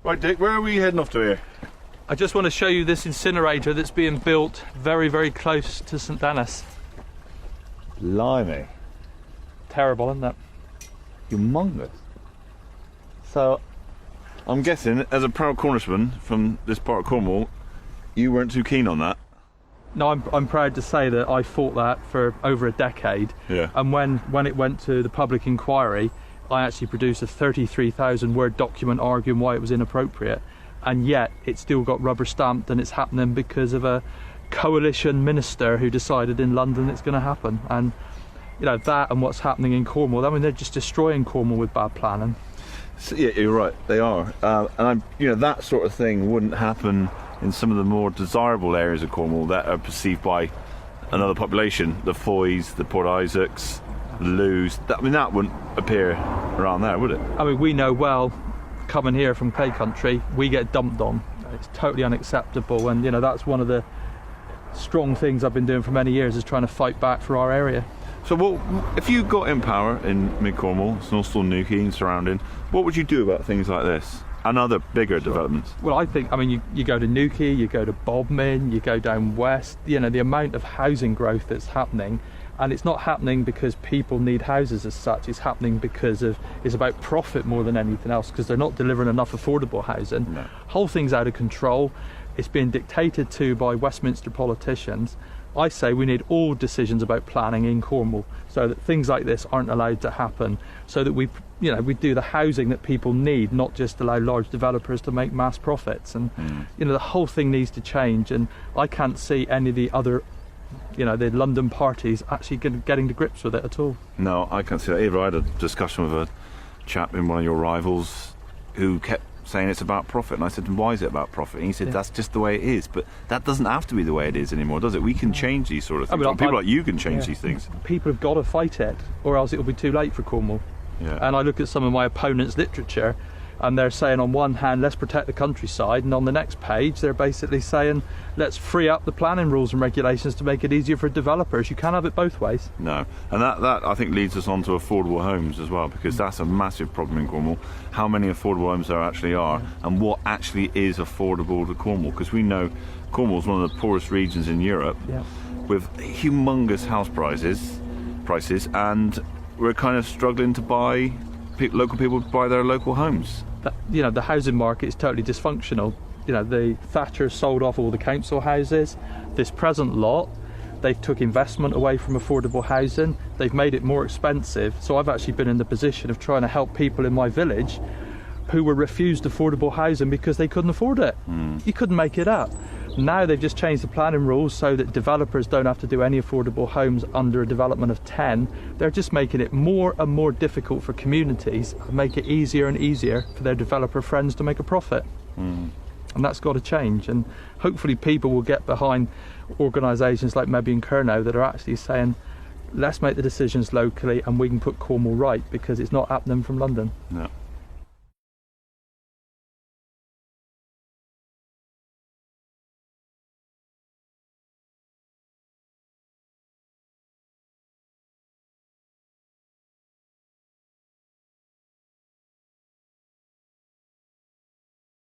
Right, Dick, where are we heading off to here? I just want to show you this incinerator that's being built very, very close to St Denis. Blimey. Terrible, isn't it? Humongous. So, I'm guessing, as a proud Cornishman from this part of Cornwall, you weren't too keen on that. No, I'm proud to say that I fought that for over a decade. Yeah. And when it went to the public inquiry, I actually produced a 33,000 word document arguing why it was inappropriate. And yet it still got rubber stamped, and it's happening because of a coalition minister who decided in London it's going to happen. And you know, that and what's happening in Cornwall, I mean, they're just destroying Cornwall with bad planning. So, yeah, you're right, they are. That sort of thing wouldn't happen in some of the more desirable areas of Cornwall that are perceived by another population, the Foys, the Port Isaacs, the Lewes. That wouldn't appear around there, would it? I mean, we know well, coming here from Clay Country, we get dumped on. It's totally unacceptable, and you know, that's one of the strong things I've been doing for many years, is trying to fight back for our area. So if you got in power in mid-Cornwall, Snorstal, Newquay and surrounding, what would you do about things like this and other bigger developments? Well, I mean, you go to Newquay, you go to Bodmin, you go down west, you know, the amount of housing growth that's happening, and it's not happening because people need houses as such, it's happening because it's about profit more than anything else, because they're not delivering enough affordable housing. No. Whole thing's out of control. It's being dictated to by Westminster politicians. I say we need all decisions about planning in Cornwall, so that things like this aren't allowed to happen, so that we do the housing that people need, not just allow large developers to make mass profits. And you know, the whole thing needs to change, and I can't see any of the other, you know, the London parties actually getting to grips with it at all. No, I can't see that either. I had a discussion with a chap in one of your rivals who kept saying it's about profit, and I said, why is it about profit? And he said, that's just the way it is. But that doesn't have to be the way it is anymore, does it? We can change these sort of things. People like you can change these things. People have got to fight it, or else it will be too late for Cornwall. Yeah. And I look at some of my opponents' literature, and they're saying on one hand, let's protect the countryside, and on the next page they're basically saying, let's free up the planning rules and regulations to make it easier for developers. You can't have it both ways. No, and that I think leads us on to affordable homes as well, because that's a massive problem in Cornwall. How many affordable homes there actually are, and what actually is affordable to Cornwall, because we know Cornwall's one of the poorest regions in Europe, with humongous house prices, and we're kind of struggling to buy local people to buy their local homes. You know, the housing market is totally dysfunctional. You know, the Thatcher sold off all the council houses. This present lot, they've took investment away from affordable housing. They've made it more expensive. So I've actually been in the position of trying to help people in my village who were refused affordable housing because they couldn't afford it. You couldn't make it up. Now they've just changed the planning rules so that developers don't have to do any affordable homes under a development of 10. They're just making it more and more difficult for communities, and make it easier and easier for their developer friends to make a profit. And that's got to change, and hopefully people will get behind organisations like Mebyon Kernow that are actually saying, let's make the decisions locally and we can put Cornwall right, because it's not happening from London. No.